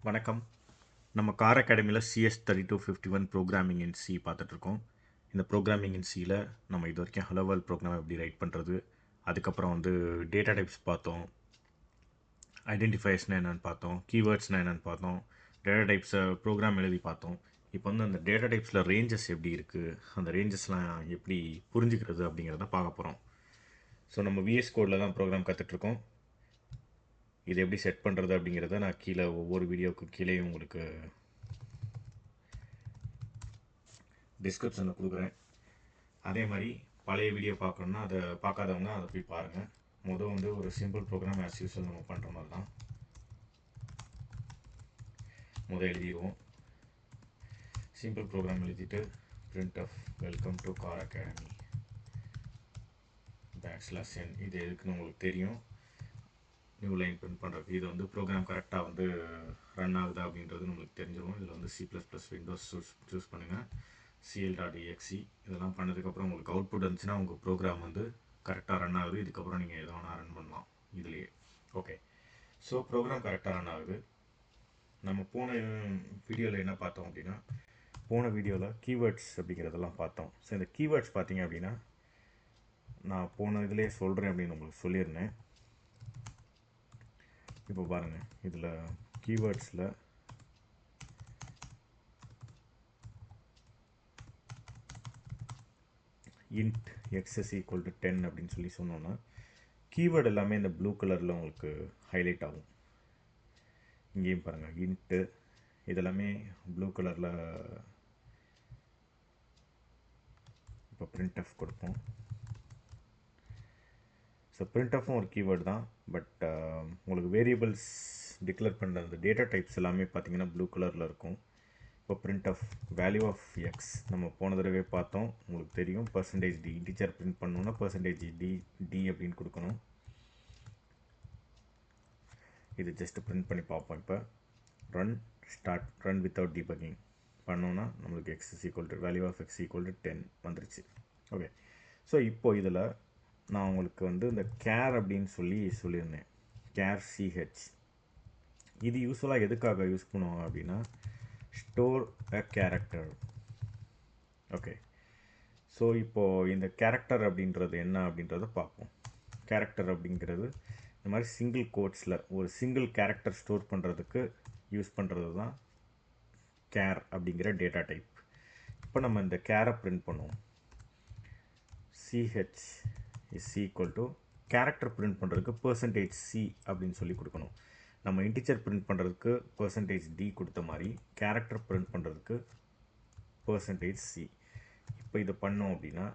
வணக்கம். நம்ம கார் அகாடமியில் CS3251 ப்ரோக்ராமிங் இன் சி பார்த்துட்ருக்கோம். இந்த ப்ரோக்ராமிங் இன் சியில் நம்ம இது வரைக்கும் ஹலோ வேர்ல்ட் ப்ரோக்ராம் எப்படி ரைட் பண்ணுறது, அதுக்கப்புறம் டேட்டா டைப்ஸ் பார்த்தோம், ஐடென்டிஃபையர்ஸ்னால் என்னென்னு பார்த்தோம், கீவேர்ட்ஸ்னால் என்னென்னு பார்த்தோம், டேட்டா டைப்ஸை ப்ரோக்ராம் எழுதி பார்த்தோம். இப்போ அந்த டேட்டா டைப்ஸில் ரேஞ்சஸ் எப்படி இருக்குது, அந்த ரேஞ்சஸ்லாம் எப்படி புரிஞ்சுக்கிறது அப்படிங்கிறத பார்க்க போகிறோம். ஸோ நம்ம VS கோடில் தான் ப்ரோக்ராம் கற்றுட்ருக்கோம். இது எப்படி செட் பண்ணுறது அப்படிங்கிறத நான் கீழே ஒவ்வொரு வீடியோவுக்கு கீழே உங்களுக்கு டிஸ்கிரிப்ஷனில் கொடுக்குறேன். அதே மாதிரி பழைய வீடியோ பார்க்கணுன்னா அதை பார்க்காதவங்க அதை போய் பாருங்கள். ஒரு சிம்பிள் ப்ரோக்ராம் ஆஸ் யூஸ்வல் நம்ம பண்ணுற மாதிரி தான் எழுதிடுவோம். சிம்பிள் ப்ரோக்ராம் எழுதிட்டு print of welcome to car academy \n இது எதுக்குன்னு உங்களுக்கு தெரியும். நியூ லைன் பிரிண்ட் பண்ணுறதுக்கு இது ப்ரோக்ராம் கரெக்டாக ரன் ஆகுதா அப்படின்றது நம்மளுக்கு தெரிஞ்சிடும். இதில் C++ விண்டோஸ் சூஸ் பண்ணுங்கள். cl.exe இதெல்லாம் பண்ணதுக்கப்புறம் உங்களுக்கு அவுட்புட் இருந்துச்சுன்னா உங்கள் ப்ரோக்ராம் கரெக்டாக ரன் ஆகுது. இதுக்கப்புறம் நீங்கள் எதை வேணால் ரன் பண்ணலாம் இதுலேயே. ஓகே, ஸோ ப்ரோக்ராம் கரெக்டாக ரன் ஆகுது. நம்ம போன வீடியோவில் என்ன பார்த்தோம் அப்படின்னா, போன வீடியோவில் கீவேர்ட்ஸ் அப்படிங்கிறதெல்லாம் பார்த்தோம். ஸோ இந்த கீவேர்ட்ஸ் பார்த்தீங்க அப்படின்னா, நான் போன இதிலே சொல்கிறேன் அப்படின்னு உங்களுக்கு சொல்லியிருந்தேன். இப்போ பாருங்கள், இதில் கீவேர்ட்ஸில் int x is equal to 10 அப்படின்னு சொல்லி சொன்னோன்னா கீவேர்டு எல்லாமே இந்த ப்ளூ கலரில் உங்களுக்கு ஹைலைட் ஆகும். இங்கேயும் பாருங்கள், இன்ட்டு இதெல்லாமே ப்ளூ கலரில். இப்போ printf கொடுப்போம். ஸோ printfம் ஒரு கீவேர்டு தான். பட் உங்களுக்கு வேரியபிள்ஸ் டிக்ளேர் பண்ணுற அந்த டேட்டா டைப்ஸ் எல்லாமே பார்த்தீங்கன்னா ப்ளூ கலரில் இருக்கும். இப்போ printf வேல்யூ ஆஃப் எக்ஸ் நம்ம போன தடவை பார்த்தோம், உங்களுக்கு தெரியும். %d இன்டிஜர் பிரிண்ட் பண்ணணுன்னா %d அப்படின்னு கொடுக்கணும். இது ஜஸ்ட் பிரிண்ட் பண்ணி பார்ப்போம். இப்போ ரன் வித்தவுட் டீபக்கிங் பண்ணோன்னா நம்மளுக்கு x is equal to value of X equal to 10 வந்துருச்சு. ஓகே, ஸோ இப்போ இதில் நான் உங்களுக்கு இந்த கேர் அப்படின்னு சொல்லியிருந்தேன். கேர் CH இது யூஸ்வலாக எதுக்காக யூஸ் பண்ணுவாங்க அப்படின்னா, store a character. Okay, so இப்போது இந்த கேரக்டர் அப்படின்றது என்ன அப்படின்றத பார்ப்போம். கேரக்டர் அப்படிங்கிறது இந்த மாதிரி சிங்கிள் கோட்ஸில் ஒரு சிங்கிள் கேரக்டர் ஸ்டோர் பண்ணுறதுக்கு யூஸ் பண்ணுறது தான் கேர் அப்படிங்கிற டேட்டா டைப். இப்போ நம்ம இந்த கேரை பிரிண்ட் பண்ணுவோம். CH is equal to character print பண்ணுறதுக்கு %C அப்படின்னு சொல்லி கொடுக்கணும். நம்ம இன்டிஜர் பிரிண்ட் பண்ணுறதுக்கு %d கொடுத்த மாதிரி கேரக்டர் பிரிண்ட் பண்ணுறதுக்கு %C. இப்போ இதை பண்ணோம் அப்படின்னா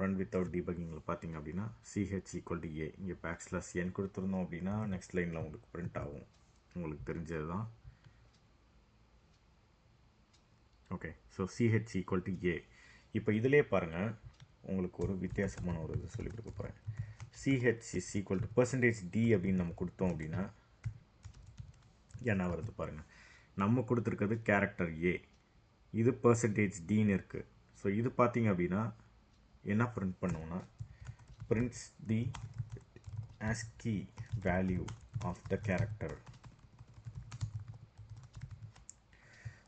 ரன் வித்தவுட் டீபக்கிங்கில் பார்த்தீங்க அப்படின்னா CH ஈக்குவல் டு A இங்கே \n கொடுத்துருந்தோம் அப்படின்னா நெக்ஸ்ட் லைனில் உங்களுக்கு பிரிண்ட் ஆகும். உங்களுக்கு தெரிஞ்சது தான். Okay, so CH equal to A. இப்போ இதிலே பாருங்கள், உங்களுக்கு ஒரு வித்தியாசமான ஒரு இது சொல்லிக் கொடுக்க போகிறேன். CH is equal to %d அப்படின்னு நம்ம கொடுத்தோம் அப்படின்னா என்ன வருது பாருங்கள். நம்ம கொடுத்துருக்கிறது கேரக்டர் A, இது %dன்னு இருக்குது. ஸோ இது பார்த்தீங்க அப்படின்னா என்ன பிரிண்ட் பண்ணுவோன்னா, prints the ASCII value of the character.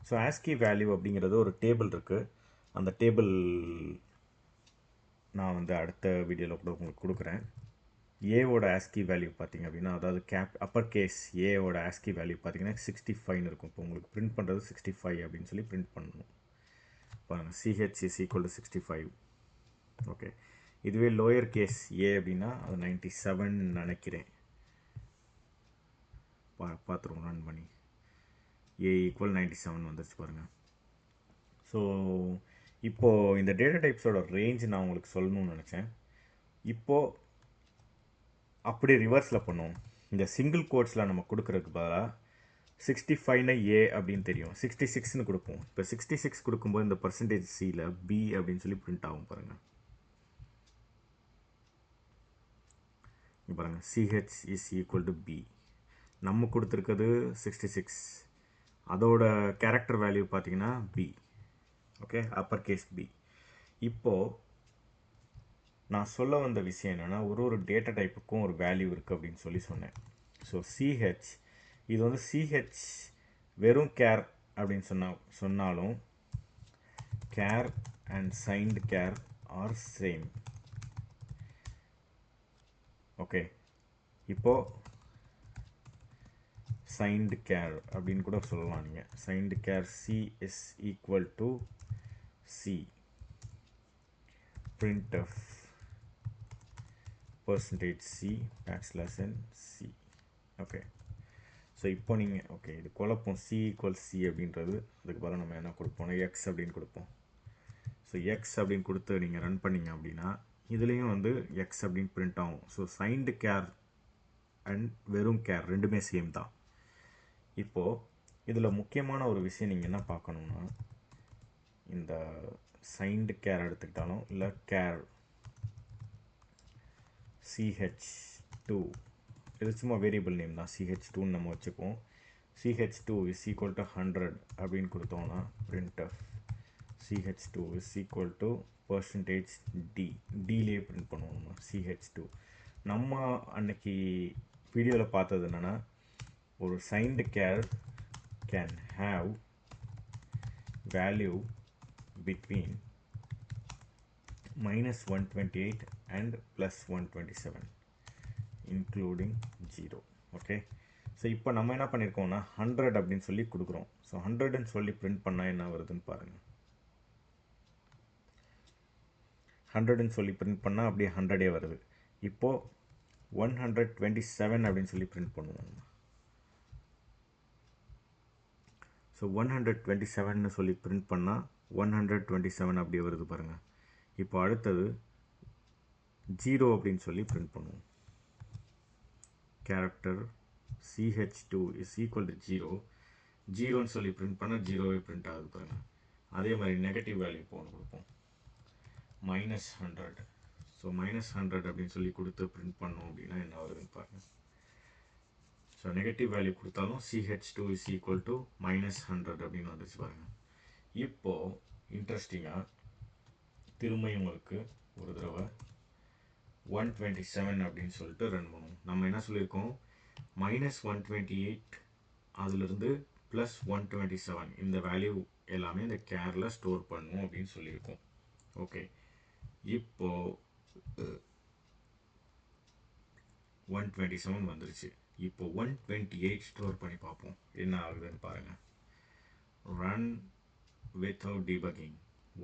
So ASCII value அப்படிங்கிறது ஒரு டேபிள் இருக்குது. அந்த டேபிள் நான் அடுத்த வீடியோவில் கூட உங்களுக்கு கொடுக்குறேன். ஏவோட ASCII வேல்யூ பார்த்தீங்க அப்படின்னா, அதாவது அப்பர் கேஸ் ஏவோட ASCII வேல்யூ பார்த்தீங்கன்னா 65ன்னு இருக்கும். இப்போ உங்களுக்கு பிரிண்ட் பண்ணுறது 65 அப்படின்னு சொல்லி பிரிண்ட் பண்ணணும். பாருங்கள், CH is equal to 65. Okay, இதுவே லோயர் கேஸ் ஏ அப்படின்னா அது 97 நினைக்கிறேன். பார்த்துருவோம் ரன் பண்ணி. A ஈக்குவல் 97 வந்துருச்சு பாருங்கள். ஸோ இப்போது இந்த டேட்டா டைப்ஸோட ரேஞ்ச் நான் உங்களுக்கு சொல்லணும்னு நினச்சேன். இப்போது அப்படியே ரிவர்ஸில் பண்ணுவோம். இந்த சிங்கிள் கோட்ஸில் நம்ம கொடுக்குறதுக்கு பதிலாக 65னா A அப்படின்னு தெரியும், 66ன்னு கொடுப்போம். இப்போ 66 கொடுக்கும்போது இந்த %Cயில் B அப்படின்னு சொல்லி பிரிண்ட் ஆகும் பாருங்கள். பாருங்கள், CH is equal to B. நம்ம கொடுத்துருக்கிறது 66, அதோட கேரக்டர் வேல்யூ பார்த்தீங்கன்னா B. Okay, upper case B. இப்போது நான் சொல்ல வந்த விஷயம் என்னென்னா, ஒரு டேட்டா டைப்புக்கும் ஒரு வேல்யூ இருக்குது அப்படின்னு சொல்லி சொன்னேன். ஸோ சிஹெச் இது வந்து சிஹெச் வெறும் கேர் அப்படின்னு சொன்னாலும் care and signed care R same. Okay, இப்போது சைன்டு கேர் அப்படின்னு கூட சொல்லலாம் நீங்கள். Signed care see is equal to C printf percentage c backslash n c. Okay, so இப்போ நீங்கள் ஓகே இது குழப்பம். சி ஈக்குவல் சி அப்படின்றது அதுக்கு பதிலாக நம்ம என்ன கொடுப்போம், எக்ஸ் அப்படின்னு கொடுப்போம். ஸோ எக்ஸ் அப்படின்னு கொடுத்து நீங்கள் ரன் பண்ணிங்க அப்படின்னா இதுலேயும் வந்து எக்ஸ் அப்படின்னு பிரிண்ட் ஆகும். ஸோ சைன்டு கேர் அண்ட் வெறும் கேர் ரெண்டுமே சேம் தான். இப்போது இதில் முக்கியமான ஒரு விஷயம் நீங்கள் என்ன பார்க்கணுன்னா, இந்த சைன்டு கேர் எடுத்துக்கிட்டாலும் இல்லை கேர் ch2 இது சும்மா வேரியபிள் நேம் தான். ch2 நம்ம வச்சுப்போம். ch2 is equal to 100 அப்படின்னு கொடுத்தோம்னா printf ch2 is equal to percentage d dலே பிரிண்ட் பண்ணுவோம் நம்ம ch2. நம்ம அன்னைக்கு வீடியோவில் பார்த்தது என்னென்னா, ஒரு signed char can have value between -128 and +127 including 0. Okay, so இப்போ நம்ம என்ன பண்ணியிருக்கோம்னா 100 அப்படின்னு சொல்லி கொடுக்குறோம். ஸோ 100ன்னு சொல்லி பிரிண்ட் பண்ணால் என்ன வருதுன்னு பாருங்கள். 100ன்னு சொல்லி பிரிண்ட் பண்ணால் அப்படியே 100ஏ வருது. இப்போது 127 அப்படின்னு சொல்லி பிரிண்ட் பண்ணுவோம். ஸோ 127ன்னு சொல்லி பிரிண்ட் பண்ணால் 127 அப்படியே வருது பாருங்கள். இப்போ அடுத்தது 0 அப்படின்னு சொல்லி பிரிண்ட் பண்ணுவோம். Character ch2 is equal to 0. 0ன்னு சொல்லி பிரிண்ட் பண்ணால் 0வே பிரிண்ட் ஆகுது பாருங்கள். அதே மாதிரி நெகட்டிவ் வேல்யூ போன்னு கொடுப்போம், -100. ஸோ -100 அப்படின்னு சொல்லி கொடுத்து பிரிண்ட் பண்ணோம் அப்படின்னா என்ன வருதுன்னு பாருங்கள். ஸோ நெகட்டிவ் வேல்யூ கொடுத்தாலும் ch2 is equal to -100 அப்படின்னு வந்துச்சு பாருங்கள். இப்போது இன்ட்ரெஸ்டிங்காக திரும்பியும் உங்களுக்கு ஒரு தடவை 127 அப்படின்னு சொல்லிட்டு ரன் பண்ணுவோம். நம்ம என்ன சொல்லியிருக்கோம், -128 அதிலிருந்து +127 இந்த வேல்யூ எல்லாமே இந்த கேரில் ஸ்டோர் பண்ணுவோம் அப்படின்னு சொல்லியிருக்கோம். ஓகே, இப்போது 127 வந்துருச்சு. இப்போ 128 ஸ்டோர் பண்ணி பார்ப்போம் என்ன ஆகுதுன்னு பாருங்கள். ரன் without debugging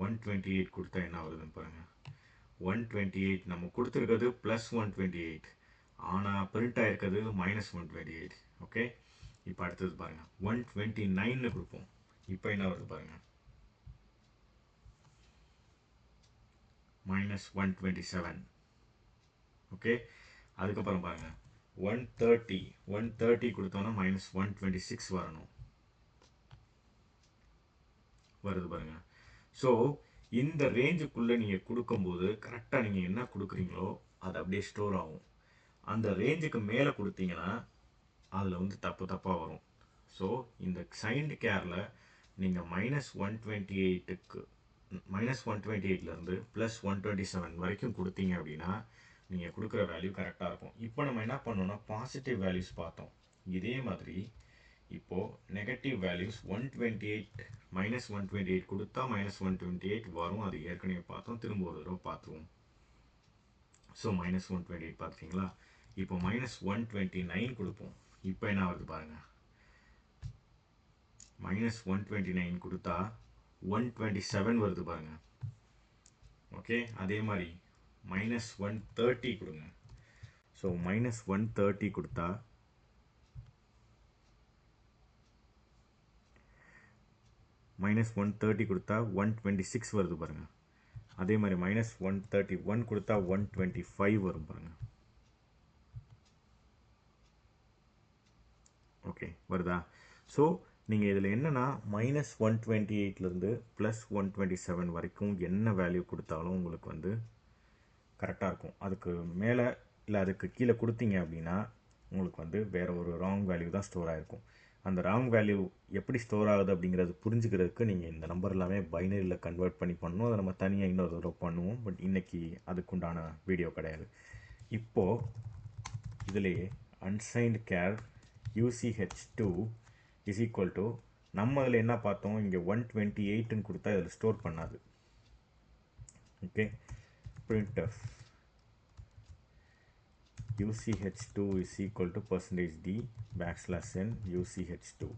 128 கொடுத்தா என்ன வருதுன்னு பாருங்கள். 128 நம்ம கொடுத்துருக்கிறது +128, ஆனால் பிரிண்ட் ஆகிருக்கிறது -128. ஓகே, இப்போ அடுத்தது பாருங்கள் 129 கொடுப்போம். இப்போ என்ன வருது பாருங்கள், -127. ஓகே, அதுக்கப்புறம் பாருங்கள் 130 கொடுத்தோன்னா -126 வரணும், வருது பாருங்க. ஸோ இந்த ரேஞ்சுக்குள்ளே நீங்கள் கொடுக்கும்போது கரெக்டாக நீங்கள் என்ன கொடுக்குறீங்களோ அது அப்படியே ஸ்டோர் ஆகும். அந்த ரேஞ்சுக்கு மேலே கொடுத்தீங்கன்னா அதில் வந்து தப்பாக வரும். ஸோ இந்த சைன்டு கேரில் நீங்கள் -128க்கு -128லேருந்து +127 வரைக்கும் கொடுத்தீங்க அப்படின்னா நீங்கள் கொடுக்குற வேல்யூ கரெக்டாக இருக்கும். இப்போ நம்ம என்ன பண்ணோம்னா பாசிட்டிவ் வேல்யூஸ் பார்த்தோம். இதே மாதிரி இப்போது நெகட்டிவ் வேல்யூஸ் 128 -128 கொடுத்தா -128 வரும். அது ஏற்கனவே பார்த்தோம், திரும்ப ஒரு தடவை பார்த்துருவோம். ஸோ -128 பார்த்தீங்களா. இப்போ -129 கொடுப்போம். இப்போ என்ன வருது பாருங்கள், -129 கொடுத்தா 127 வருது பாருங்கள். ஓகே, அதே மாதிரி -130 கொடுங்க. ஸோ -130 கொடுத்தா -130 கொடுத்தா 126 வருது பாருங்கள். அதே மாதிரி -131 கொடுத்தா 125 வரும் பாருங்கள். ஓகே, வருதா. ஸோ நீங்கள் இதில் என்னென்னா -128லேருந்து +127 வரைக்கும் என்ன வேல்யூ கொடுத்தாலும் உங்களுக்கு வந்து கரெக்டாக இருக்கும். அதுக்கு மேலே இல்லை அதுக்கு கீழே கொடுத்தீங்க அப்படின்னா உங்களுக்கு வந்து வேறு ஒரு ராங் வேல்யூ தான் ஸ்டோர் ஆகிருக்கும். அந்த ராங் வேல்யூ எப்படி ஸ்டோர் ஆகுது அப்படிங்கிறது புரிஞ்சுக்கிறதுக்கு நீங்கள் இந்த நம்பர் எல்லாமே பைனரியில் கன்வெர்ட் பண்ணி பண்ணணும். அதை நம்ம தனியாக இன்னொரு தடவை பண்ணுவோம். பட் இன்றைக்கி அதுக்குண்டான வீடியோ கிடையாது. இப்போது இதிலேயே unsigned char UCH2 is equal to நம்ம அதில் என்ன பார்த்தோம் இங்கே 128ன்னு கொடுத்தா இதில் ஸ்டோர் பண்ணாது. Okay, printf UCH2 is equal to %d \n UCH2.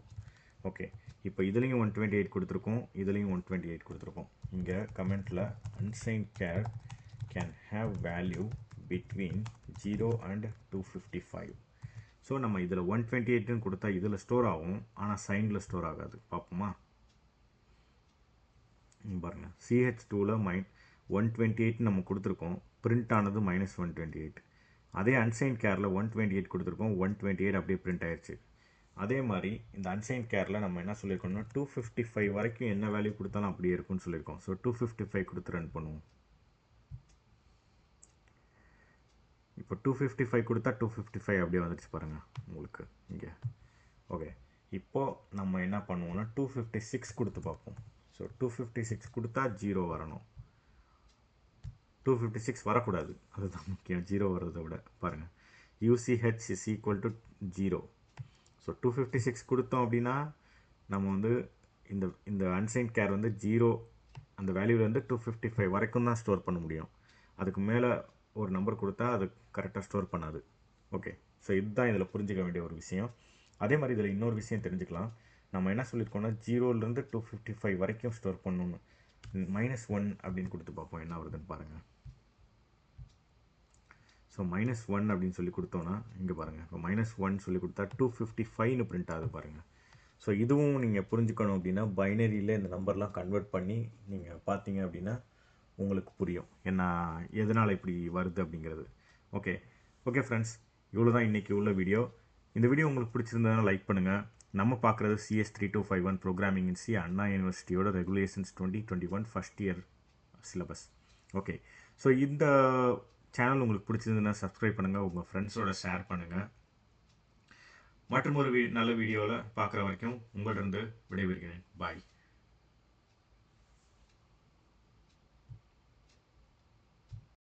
Okay, இப்போ இதுலேயும் 128 கொடுத்துருக்கோம், இதுலேயும் 128 கொடுத்துருக்கோம். இங்கே கமெண்ட்டில் unsigned char can have value between 0 and 255. So நம்ம இதில் 128ன்னு கொடுத்தா இதில் ஸ்டோர் ஆகும், ஆனால் சைனில் ஸ்டோர் ஆகாது. பார்ப்போமா? பாருங்கள், CH2ல் 128 நம்ம கொடுத்துருக்கோம், பிரிண்ட் ஆனது -128. அதே அன்சைன் கேரில் 128 கொடுத்துருக்கோம், 128 அப்படியே பிரிண்ட் ஆயிடுச்சு. அதே மாதிரி இந்த அன்சைன் கேரில் நம்ம என்ன சொல்லியிருக்கோம்னா 255 வரைக்கும் என்ன வேல்யூ கொடுத்தாலும் அப்படியே இருக்கும்னு சொல்லியிருக்கோம். ஸோ 255 கொடுத்து ரன் பண்ணுவோம். இப்போ 255 கொடுத்தா 255 அப்படியே வந்துடுச்சு பாருங்கள் உங்களுக்கு இங்கே. ஓகே, இப்போது நம்ம என்ன பண்ணுவோம்னா 256 கொடுத்து பார்ப்போம். ஸோ 256 கொடுத்தா 0 வரணும், 256 வரக்கூடாது, அதுதான் முக்கியம். 0 வர்றதை விட பாருங்கள், UCH is equal to 0. So 256 கொடுத்தோம் அப்படின்னா நம்ம வந்து இந்த அன்சைன் கேர் வந்து 0 அந்த வேல்யூலேருந்து 255 வரைக்கும் தான் ஸ்டோர் பண்ண முடியும். அதுக்கு மேலே ஒரு நம்பர் கொடுத்தா அது கரெக்டாக ஸ்டோர் பண்ணாது. ஓகே, ஸோ இதுதான் இதில் புரிஞ்சிக்க வேண்டிய ஒரு விஷயம். அதே மாதிரி இதில் இன்னொரு விஷயம் தெரிஞ்சுக்கலாம். நம்ம என்ன சொல்லியிருக்கோம்னா 0லேருந்து 255 வரைக்கும் ஸ்டோர் பண்ணணும்னு. -1 அப்படின்னு கொடுத்து பார்ப்போம் என்ன வருதுன்னு பாருங்கள். ஸோ -1 அப்படின்னு சொல்லி கொடுத்தோன்னா இங்கே பாருங்கள், இப்போ -1 சொல்லி கொடுத்தா 255ன்னு பிரிண்ட் ஆகுது பாருங்கள். ஸோ இதுவும் நீங்கள் புரிஞ்சுக்கணும் அப்படின்னா பைனரியில் இந்த நம்பர்லாம் கன்வெர்ட் பண்ணி நீங்கள் பார்த்தீங்க அப்படின்னா உங்களுக்கு புரியும் என்ன எதனால் இப்படி வருது அப்படிங்கிறது. ஓகே ஃப்ரெண்ட்ஸ், இவ்வளோ தான் இன்றைக்கி உள்ள வீடியோ. இந்த வீடியோ உங்களுக்கு பிடிச்சிருந்ததுனா லைக் பண்ணுங்கள். நம்ம பார்க்குறது CS3251 programming in C, Anna யூனிவர்சிட்டியோட regulations 2021 first year syllabus. Okay, so இந்த சேனல் உங்களுக்கு பிடிச்சிருந்ததுன்னா சப்ஸ்கிரைப் பண்ணுங்கள், உங்கள் ஃப்ரெண்ட்ஸோட ஷேர் பண்ணுங்கள். மற்றும் ஒரு நல்ல வீடியோவில் பார்க்குற வரைக்கும் உங்களிடம் விடைபெறுகிறேன். பாய்.